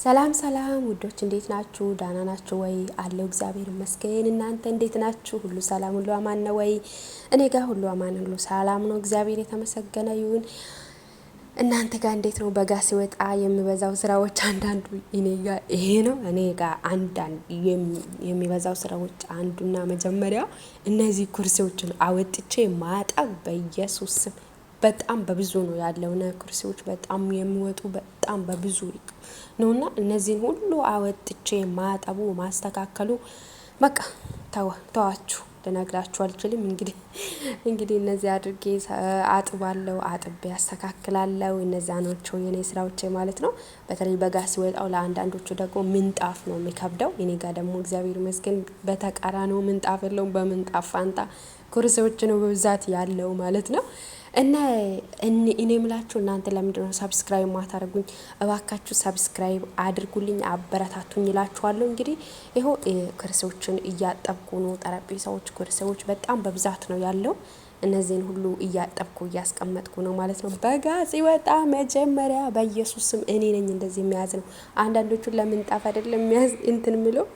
ሰላም ሰላም ውዶች እንዴት ናችሁ? ዳና ናችሁ ወይ? አለው እግዚአብሔር ይመስገን። እናንተ እንዴት ናችሁ? ሁሉ ሰላም ሁሉ አማን ነው ወይ? እኔ ጋር ሁሉ አማን ሁሉ ሰላም ነው። እግዚአብሔር የተመሰገነ ይሁን። እናንተ ጋር እንዴት ነው? በጋ ሲወጣ የሚበዛው ስራዎች አንዳንዱ እኔ ጋር ይሄ ነው። እኔ ጋር አንዳንድ የሚበዛው ስራዎች አንዱና መጀመሪያው እነዚህ ኩርሲዎችን አወጥቼ ማጠብ በኢየሱስ ስም በጣም በብዙ ነው ያለው። ኩርሲዎች በጣም የሚወጡ በጣም በብዙ ነውና እነዚህን ሁሉ አወጥቼ ማጠቡ ማስተካከሉ በቃ ተዋችሁ ልነግራችሁ አልችልም። እንግዲህ እነዚህ አድርጌ አጥባለሁ፣ አጥቤ ያስተካክላለሁ። እነዚያ ናቸው የኔ ስራዎቼ ማለት ነው። በተለይ በጋ ሲወጣው ለአንዳንዶቹ ደግሞ ምንጣፍ ነው የሚከብደው። እኔ ጋር ደግሞ እግዚአብሔር ይመስገን በተቃራኒው ምንጣፍ የለውም። በምንጣፍ ፋንታ ኩርሲዎች ነው በብዛት ያለው ማለት ነው። እና እኔ ምላችሁ እናንተ ለምንድነው ሰብስክራይብ ማታረጉኝ? እባካችሁ ሰብስክራይብ አድርጉልኝ፣ አበረታቱኝ እላችኋለሁ። እንግዲህ ይሄው ኩርሲዎችን እያጠብኩ ነው። ጠረጴዛዎች፣ ኩርሲዎች በጣም በብዛት ነው ያለው። እነዚህን ሁሉ እያጠብኩ እያስቀመጥኩ ነው ማለት ነው። በጋ ሲወጣ መጀመሪያ በኢየሱስ ስም እኔ ነኝ እንደዚህ የሚያዝ ነው። አንዳንዶቹን ለምንጣፍ አይደለም የሚያዝ እንትን ምለው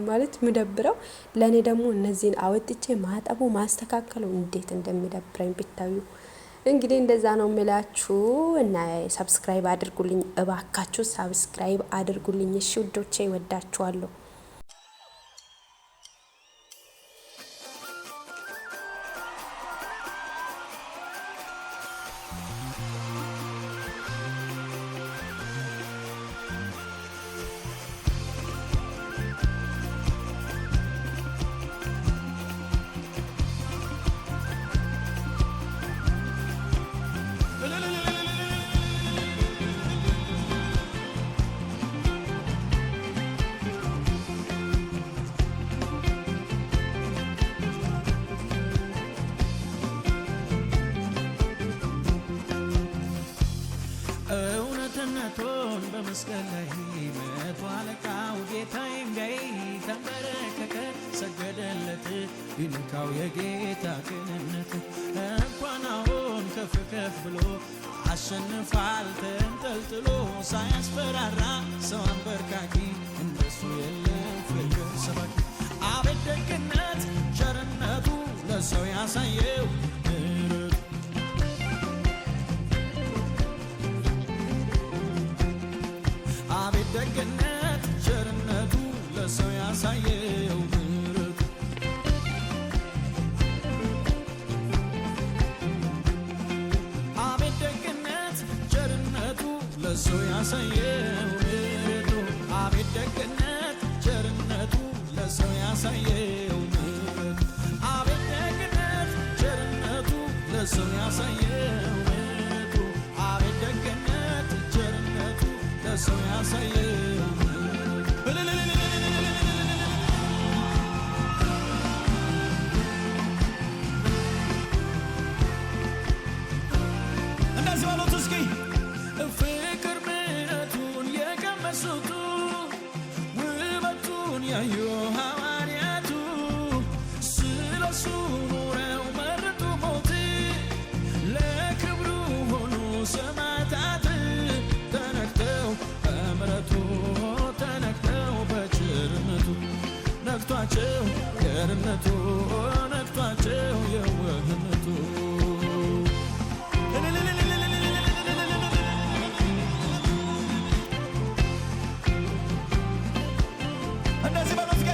ማለት ምደብረው፣ ለኔ ደግሞ እነዚህን አወጥቼ ማጠቡ ማስተካከሉ እንዴት እንደሚደብረኝ ብታዩ። እንግዲህ እንደዛ ነው የምላችሁ። እና ሰብስክራይብ አድርጉልኝ እባካችሁ፣ ሰብስክራይብ አድርጉልኝ እሺ ውዶቼ፣ ወዳችኋለሁ። እውነትነቱን በመስቀል ላይ መቶ አለቃው ጌታዬም ጋይ ተንበረከከ፣ ሰገደለት ቢነካው የጌታ ቅንነት። እንኳን አሁን ከፍ ከፍ ብሎ አሸንፏል ተንጠልጥሎ፣ ሳያስፈራራ ሰው አንበርካኪ እንደሱ የለም ፍቅር ሰባኪ። አቤት ደግነት ቸርነቱ ለሰው ያሳየው ደግነት ቸርነቱ ለሰው ያሳየው ምሕረቱ። አቤት ደግነት ቸርነቱ ለሰው ያሳየው ምሕረቱ። አቤት ደግነት ቸርነቱ ለሰው ያሳየው ምሕረቱ። አቤት ደግነት ቸርነቱ ለሰው ያሳየው ምሕረቱ። አቤት ደግነት ቸርነቱ ለሰው ያሳየው እንደዚህ ባሉት እስኪ ፍቅር ምሕረቱን የቀመሱት ውበቱን ያዩ ሐዋርያቱ ስለሱ ኖረው መረጡ ሞት ለክብሩ ሆኑ ሰማዕታት። ተነክተው በምሕረቱ ተነክተው በቸርነቱ ነክቷቸው ቸርነቱ ነክቷቸው የዋህነቱ። እንደዚህ በመስገ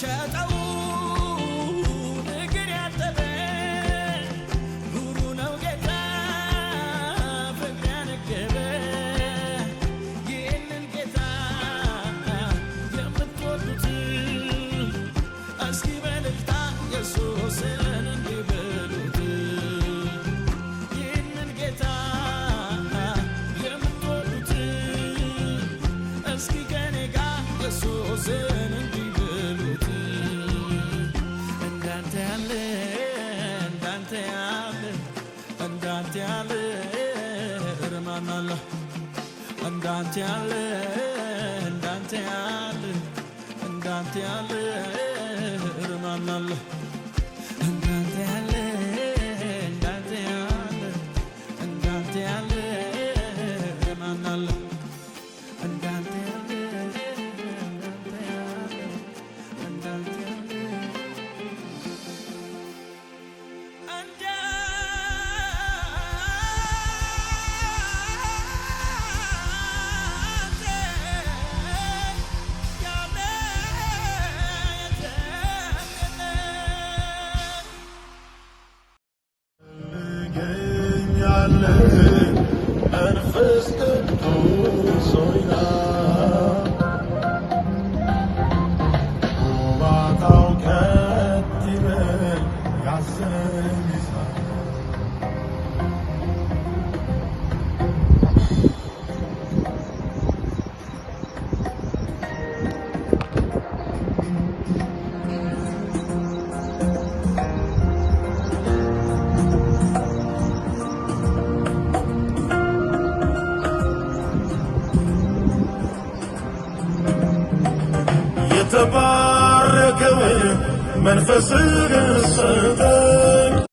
ሸጠውን እግር ያጠበ ሩሩ ነው ጌታ ፍቅር ያነገበ ይህንን ጌታ የምትወዱት እስኪ በእልልታ ኢየሱስን እንዲህ በሉት። ይህንን ጌታ የምትወዱት እስኪ ከኔ ጋር ኢየሱስን እንዲህ በሉት። እንዳንተ ያለ እንዳንተ ያለ እንዳንተ ያለ እርማን አለ እንዳንተ ያለ እንዳንተ ያለ እንዳንተ ያለ እርማን አለ እንዳንተ ያለ እንዳንተ ያለ እንዳንተ ያለ እርማን አለ እንዳንተ ያለ እንዳንተ ያለ እንዳንተ ያለ መንፈስ ቅዱስ ሆይ ና ጉባኤው ከት ይበል ያሰኝሳል የተባረከውን መንፈስህን ስጠን